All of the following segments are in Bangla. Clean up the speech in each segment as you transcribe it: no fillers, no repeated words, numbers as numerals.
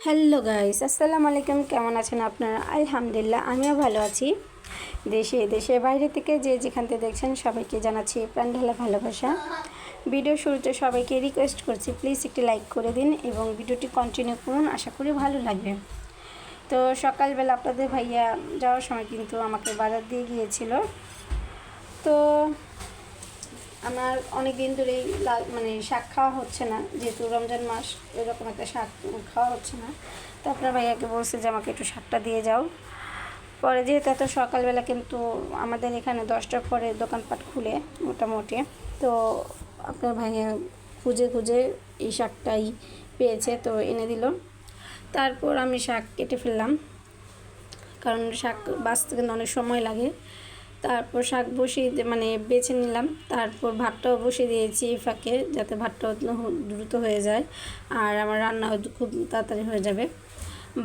হ্যালো গাইস, আসসালামু আলাইকুম। কেমন আছেন আপনারা? আলহামদুলিল্লাহ, আমিও ভালো আছি। দেশের বাইরে থেকে যে যেখান থেকে দেখছেন সবাইকে জানাচ্ছি প্রাণ ঢালা ভালোবাসা। ভিডিও শুরুতে সবাইকে রিকোয়েস্ট করছি, প্লিজ একটি লাইক করে দিন এবং ভিডিওটি কন্টিনিউ করুন, আশা করি ভালো লাগবে। তো সকালবেলা আপনাদের ভাইয়া যাওয়ার সময় কিন্তু আমাকে বাজার দিয়ে গিয়েছিল। তো আমার অনেক দিন ধরেই শাক খাওয়া হচ্ছে না, যেহেতু রমজান মাস, এরকম একটা শাক খাওয়া হচ্ছে না। তো আপনার ভাইয়াকে বলছে যে আমাকে একটু শাকটা দিয়ে যাও। পরে যেহেতু এত সকালবেলা কিন্তু আমাদের এখানে 10টার পরে দোকানপাট খুলে মোটামুটি, তো আপনার ভাইয়া খুঁজে খুঁজে এই শাকটাই পেয়েছে, তো এনে দিল। তারপর আমি শাক কেটে ফেললাম, কারণ শাক বাছতে কিন্তু অনেক সময় লাগে। তারপর শাক বসিয়ে বেছে নিলাম। তারপর ভাতটাও বসিয়ে দিয়েছি ফাঁকে, যাতে ভাতটাও দ্রুত হয়ে যায় আর আমার রান্না হয়তো খুব তাড়াতাড়ি হয়ে যাবে।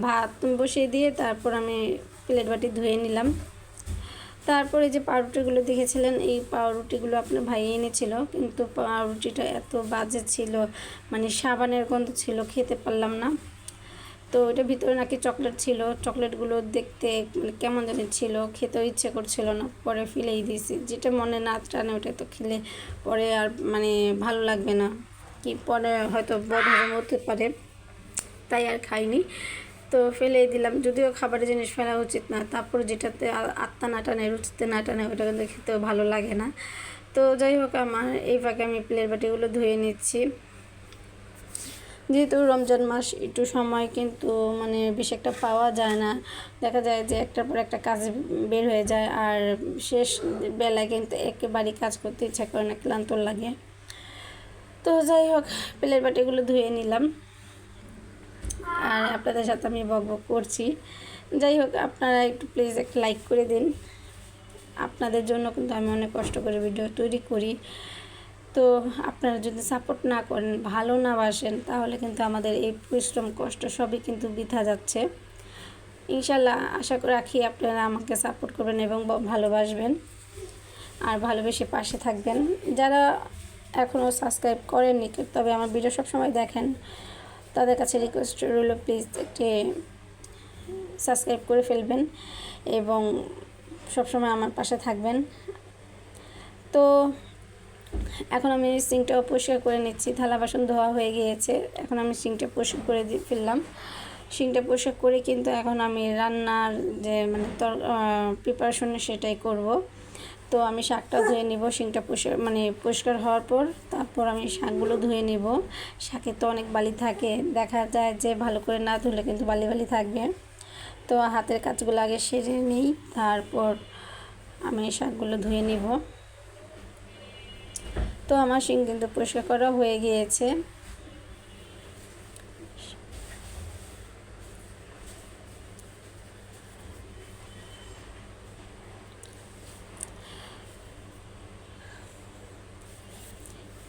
ভাত বসিয়ে দিয়ে তারপর আমি প্লেট বাটি ধুয়ে নিলাম। তারপরে যে পাউরুটিগুলো দেখেছিলেন, এই পাউরুটিগুলো আপনার ভাই এনেছিল, কিন্তু পাউরুটিটা এত বাজে ছিল, সাবানের গন্ধ ছিল, খেতে পারলাম না। তো ওইটার ভিতরে নাকি চকলেট ছিল, চকলেটগুলো দেখতে কেমন জানি ছিল, খেতেও ইচ্ছে করছিল না, পরে ফেলেই দিয়েছি। যেটা মনে না টানে ওটা তো খেলে পরে আর ভালো লাগবে না, কি পরে হয়তো বদহজম হতে পারে, তাই আর খাইনি। তো ফেলেই দিলাম, যদিও খাবারের জিনিস ফেলা উচিত না, তারপর যেটাতে আত্মা না টানে, রুচিতে না টানে, ওটা কিন্তু খেতেও ভালো লাগে না। তো যাই হোক, আমার এই ফাঁকে আমি প্লেট বাটিগুলো ধুয়ে নিচ্ছি। যেহেতু রমজান মাস, একটু সময় কিন্তু বেশি একটা পাওয়া যায় না, দেখা যায় যে একটার পর একটা কাজ বের হয়ে যায়, আর শেষ বেলায় কিন্তু একেবারেই কাজ করতে ইচ্ছা করে না, ক্লান্ত লাগে। তো যাই হোক, প্লেট বাটিগুলো ধুয়ে নিলাম আর আপনাদের সাথে আমি বকবক করছি। যাই হোক, আপনারা একটু প্লিজ একটা লাইক করে দিন, আপনাদের জন্য কিন্তু আমি অনেক কষ্ট করে ভিডিও তৈরি করি। তো আপনারা যদি সাপোর্ট না করেন, ভালো না বাসেন, তাহলে কিন্তু আমাদের এই পরিশ্রম কষ্ট সবই কিন্তু বৃথা যাচ্ছে। ইনশাল্লাহ আশা রাখি আপনারা আমাকে সাপোর্ট করবেন এবং ভালোবাসবেন আর ভালোবেসে পাশে থাকবেন। যারা এখনও সাবস্ক্রাইব করেননি, তবে আমার ভিডিও সবসময় দেখেন, তাদের কাছে রিকোয়েস্ট রইল, প্লিজ একটি সাবস্ক্রাইব করে ফেলবেন এবং সবসময় আমার পাশে থাকবেন। তো এখন আমি সিঙ্কটাও পরিষ্কার করে নিচ্ছি, থালা বাসন ধোয়া হয়ে গিয়েছে, এখন আমি সিঙ্কটা পরিষ্কার করে ফেললাম। সিঙ্কটা পরিষ্কার করে কিন্তু এখন আমি রান্নার যে প্রিপারেশন সেটাই করব। তো আমি শাকটা ধুয়ে নিব, সিঙ্কটা পরিষ্কার হওয়ার পর তারপর আমি শাকগুলো ধুয়ে নিব। শাকে তো অনেক বালি থাকে, দেখা যায় যে ভালো করে না ধুলে কিন্তু বালি বালি থাকবে। তো হাতের কাজগুলো আগে সেরে নিই, তারপর আমি শাকগুলো ধুয়ে নিব। তো আমার সিঙ্ক কিন্তু পরিষ্কার করা হয়ে গিয়েছে।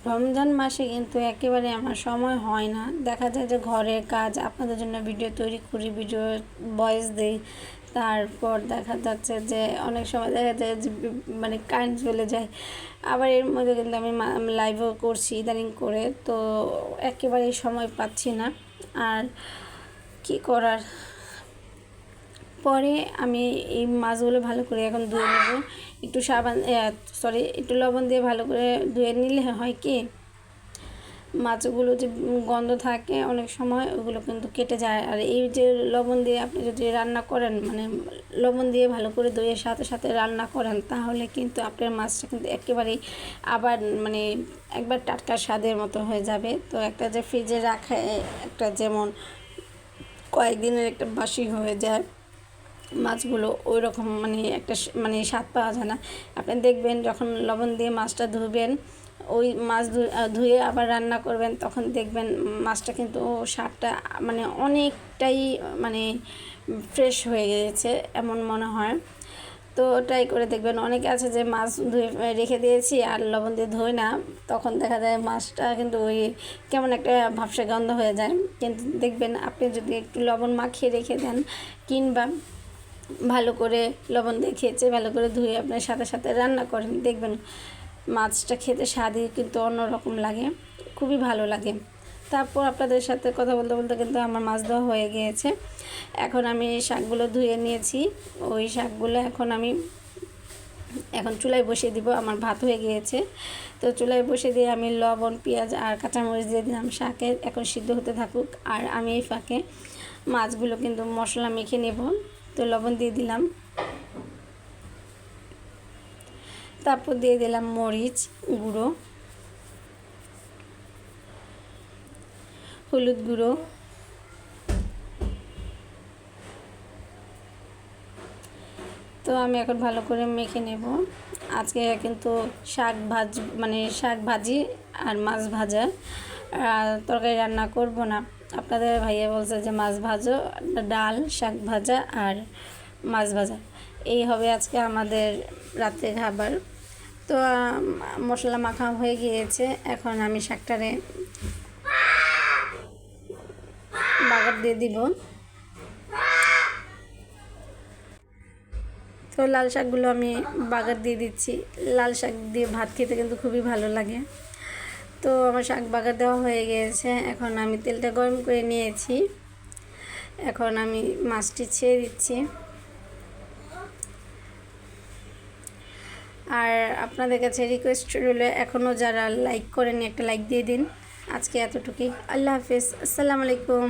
রমজান মাসে কিন্তু একেবারে আমার সময় হয় না, দেখা যায় যে ঘরের কাজ, আপনাদের জন্য ভিডিও তৈরি করি, ভিডিও ভয়েস দিই, তারপর দেখা যাচ্ছে যে অনেক সময় দেখা যায় যে কারেন্ট চলে যায়, আবার এর মধ্যে কিন্তু আমি লাইভও করছি ইদানিং করে, তো একেবারেই সময় পাচ্ছি না। আর কি করার, পরে আমি এই মাছগুলো ভালো করে এখন ধুয়ে নেব, একটু একটু লবণ দিয়ে ভালো করে ধুয়ে নিলে হয় কি, মাছগুলো যে গন্ধ থাকে অনেক সময় ওগুলো কিন্তু কেটে যায়। আর এই যে লবণ দিয়ে আপনি যদি রান্না করেন, লবণ দিয়ে ভালো করে ধুয়ে সাথে সাথে রান্না করেন, তাহলে কিন্তু আপনার মাছটা কিন্তু একেবারেই আবার একবার টাটকা স্বাদের মতো হয়ে যাবে। তো একটা যে ফ্রিজে রাখে, একটা যেমন কয়েকদিনের একটা বাসি হয়ে যায় মাছগুলো, ওই রকম একটা স্বাদ পাওয়া যায় না। আপনি দেখবেন যখন লবণ দিয়ে মাছটা ধুবেন, ওই মাছ ধুয়ে আবার রান্না করবেন, তখন দেখবেন মাছটা কিন্তু স্বাদটা অনেকটাই ফ্রেশ হয়ে গেছে এমন মনে হয়। তো ট্রাই করে দেখবেন। অনেকে আছে যে মাছ ধুয়ে রেখে দিয়েছি আর লবণ দিয়ে ধুই না, তখন দেখা যায় মাছটা কিন্তু ওই কেমন একটা ভাবসা গন্ধ হয়ে যায়। কিন্তু দেখবেন আপনি যদি একটু লবণ মাখিয়ে রেখে দেন, কিংবা ভালো করে লবণ দিয়ে খেয়েছে ভালো করে ধুয়ে আপনার সাথে সাথে রান্না করেন, দেখবেন মাছটা খেতে স্বাদই কিন্তু অন্যরকম লাগে, খুবই ভালো লাগে। তারপর আপনাদের সাথে কথা বলতে বলতে কিন্তু আমার মাছ ধোয়া হয়ে গিয়েছে। এখন আমি শাকগুলো ধুয়ে নিয়েছি, ওই শাকগুলো এখন চুলায় বসিয়ে দিব। আমার ভাত হয়ে গিয়েছে, তো চুলায় বসিয়ে দিয়ে আমি লবণ, পেঁয়াজ আর কাঁচামরিচ দিয়ে দিলাম শাকে। এখন সিদ্ধ হতে থাকুক, আর আমি এই ফাঁকে মাছগুলো কিন্তু মশলা মেখে নেব। তো লবণ দিয়ে দিলাম, তারপর দিয়ে দিলাম মরিচ গুঁড়ো, হলুদ গুঁড়ো, তো আমি এখন ভালো করে মেখে নেব। আজকে কিন্তু শাক ভাজি আর মাছ ভাজা, তরকারি রান্না করব না। আপনাদের ভাইয়া বলছে যে মাছ ভাজো, ডাল, শাক ভাজা আর মাছ ভাজা, এই হবে আজকে আমাদের রাত্রে খাবার। তো মশলা মাখা হয়ে গিয়েছে, এখন আমি শাকটারে বাগার দিয়ে দিব। তো লাল শাকগুলো আমি বাগার দিয়ে দিচ্ছি। লাল শাক দিয়ে ভাত খেতে কিন্তু খুবই ভালো লাগে। তো আমার শাক বাগার দেওয়া হয়ে গিয়েছে, এখন আমি তেলটা গরম করে নিয়েছি। এখন আমি মাছটি ছেড়ে দিচ্ছি। আর আপনাদের কাছে রিকোয়েস্ট রইল, এখনও যারা লাইক করেনি একটা লাইক দিয়ে দিন। আজকে এতটুকুই। আল্লাহ হাফেজ, আসসালামু আলাইকুম।